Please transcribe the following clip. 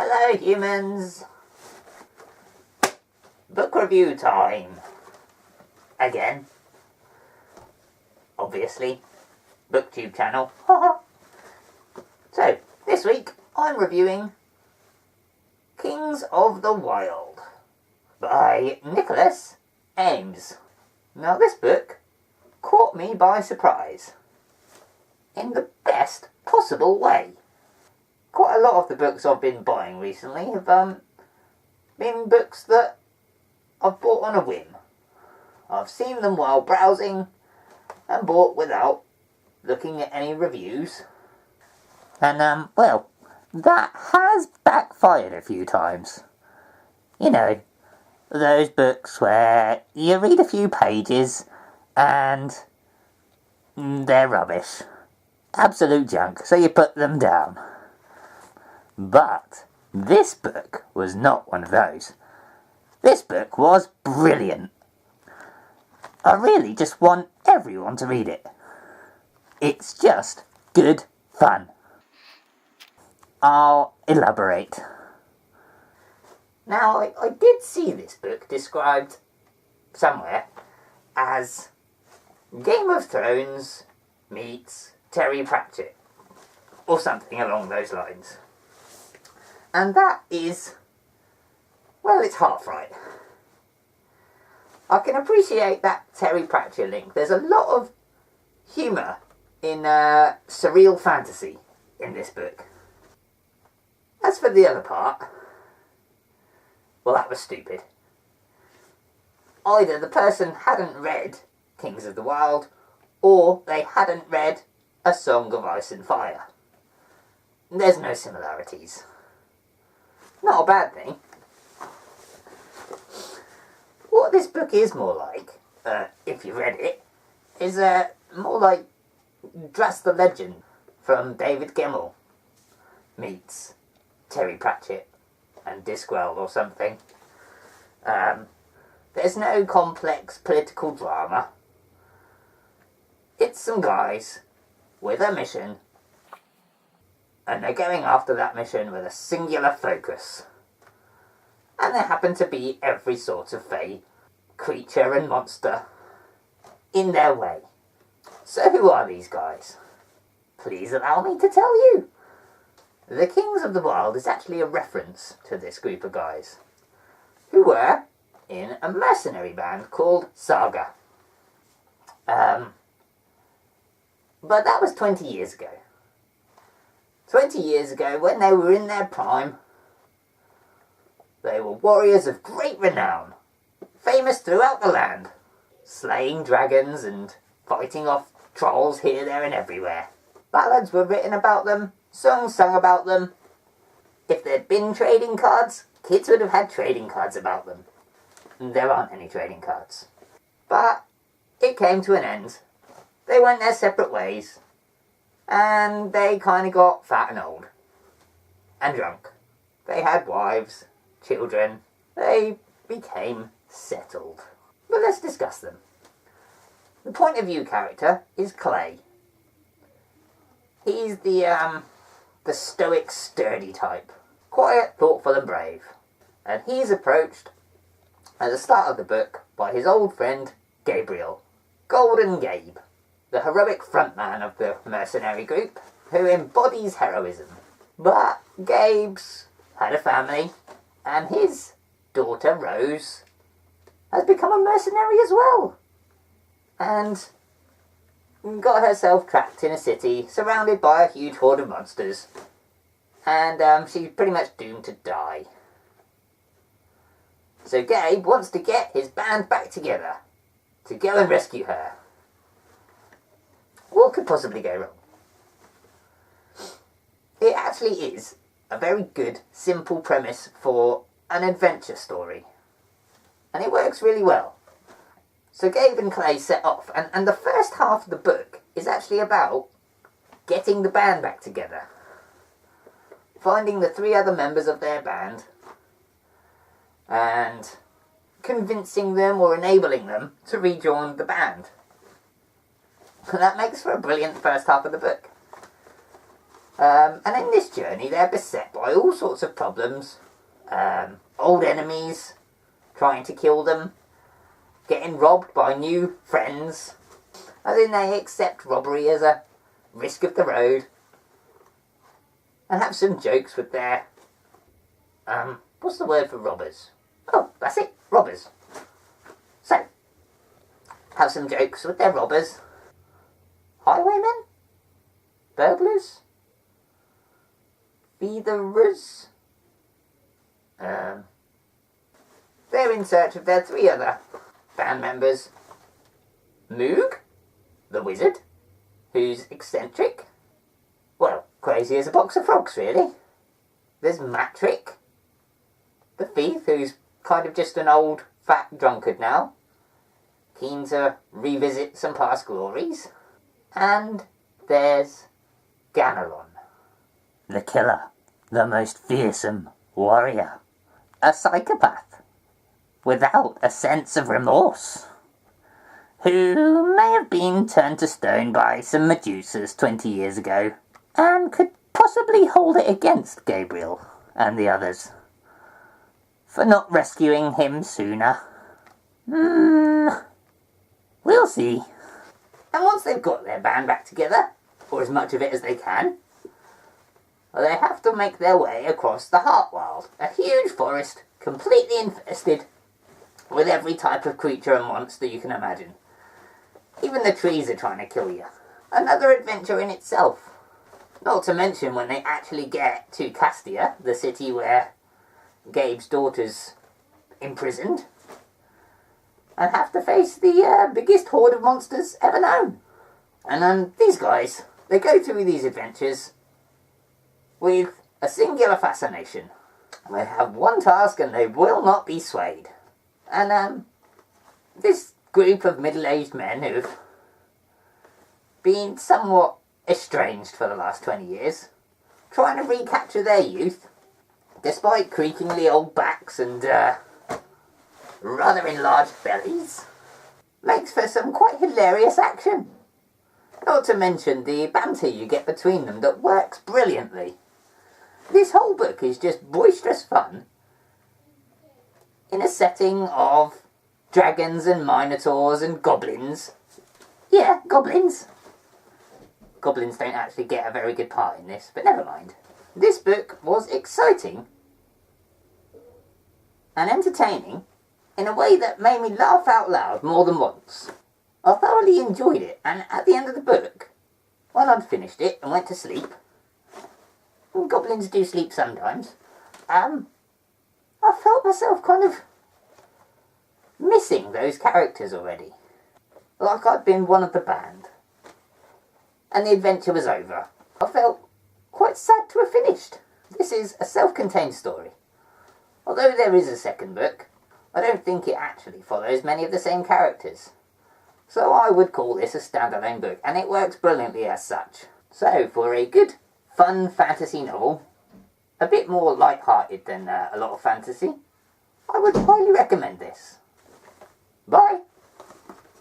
Hello humans! Book review time! Again. Obviously. Booktube channel. So, this week I'm reviewing Kings of the Wyld by Eames. Now this book caught me by surprise in the best possible way. Quite a lot of the books I've been buying recently have been books that I've bought on a whim. I've seen them while browsing and bought without looking at any reviews. And, well, that has backfired a few times. You know, those books where you read a few pages and they're rubbish. Absolute junk, so you put them down. But this book was not one of those. This book was brilliant. I really just want everyone to read it. It's just good fun. I'll elaborate. Now, I did see this book described somewhere as Game of Thrones meets Terry Pratchett, or something along those lines. And that is, well, it's half right. I can appreciate that Terry Pratchett link. There's a lot of humour in surreal fantasy in this book. As for the other part, well, that was stupid. Either the person hadn't read Kings of the Wyld, or they hadn't read A Song of Ice and Fire. There's no similarities. Not a bad thing. What this book is more like, if you read it, is more like Dras the Legend from David Gemmell meets Terry Pratchett and Discworld or something. There's no complex political drama. It's some guys with a mission, and they're going after that mission with a singular focus. And there happen to be every sort of fey, creature and monster in their way. So who are these guys? Please allow me to tell you. The Kings of the Wyld is actually a reference to this group of guys, who were in a mercenary band called Saga. But that was 20 years ago. 20 years ago, when they were in their prime, they were warriors of great renown, famous throughout the land, slaying dragons and fighting off trolls here, there and everywhere. Ballads were written about them, songs sung about them. If there'd been trading cards, kids would have had trading cards about them. There aren't any trading cards. But it came to an end. They went their separate ways, and they kind of got fat and old, and drunk. They had wives, children. They became settled. But let's discuss them. The point of view character is Clay. He's the stoic, sturdy type. Quiet, thoughtful and brave. And he's approached at the start of the book by his old friend Gabriel, Golden Gabe, the heroic frontman of the mercenary group, who embodies heroism. But Gabe's had a family, and his daughter Rose has become a mercenary as well, and got herself trapped in a city surrounded by a huge horde of monsters, and she's pretty much doomed to die. So Gabe wants to get his band back together to go and rescue her. What could possibly go wrong? It actually is a very good, simple premise for an adventure story, and it works really well. So Gabe and Clay set off, and the first half of the book is actually about getting the band back together, finding the 3 other members of their band, and convincing them or enabling them to rejoin the band. And that makes for a brilliant first half of the book. And in this journey they're beset by all sorts of problems. Old enemies trying to kill them, getting robbed by new friends, and then they accept robbery as a risk of the road, and have some jokes with their, what's the word for robbers? Oh, that's it, robbers. So, have some jokes with their robbers. Highwaymen? Burglars? Featherers? They're in search of their 3 other band members. Moog, the wizard, who's eccentric. Well, crazy as a box of frogs, really. There's Matrick, the thief, who's kind of just an old, fat drunkard now, keen to revisit some past glories. And there's Ganelon, the killer, the most fearsome warrior, a psychopath without a sense of remorse, who may have been turned to stone by some Medusas 20 years ago, and could possibly hold it against Gabriel and the others for not rescuing him sooner. We'll see. And once they've got their band back together, or as much of it as they can, they have to make their way across the Heartwyld, a huge forest completely infested with every type of creature and monster you can imagine. Even the trees are trying to kill you. Another adventure in itself. Not to mention when they actually get to Castia, the city where Gabe's daughter's imprisoned, and have to face the biggest horde of monsters ever known. And these guys, they go through these adventures with a singular fascination. They have one task and they will not be swayed. And this group of middle-aged men who've been somewhat estranged for the last 20 years, trying to recapture their youth, despite creakingly old backs and rather enlarged bellies, makes for some quite hilarious action. Not to mention the banter you get between them that works brilliantly. This whole book is just boisterous fun in a setting of dragons and minotaurs and goblins. Yeah, goblins. Goblins don't actually get a very good part in this, but never mind. This book was exciting and entertaining in a way that made me laugh out loud more than once. I thoroughly enjoyed it, and at the end of the book, when I'd finished it and went to sleep, and goblins do sleep sometimes, I felt myself kind of missing those characters already. Like I'd been one of the band. And the adventure was over. I felt quite sad to have finished. This is a self-contained story. Although there is a second book, I don't think it actually follows many of the same characters. So I would call this a standalone book, and it works brilliantly as such. So for a good, fun fantasy novel, a bit more light-hearted than a lot of fantasy, I would highly recommend this. Bye!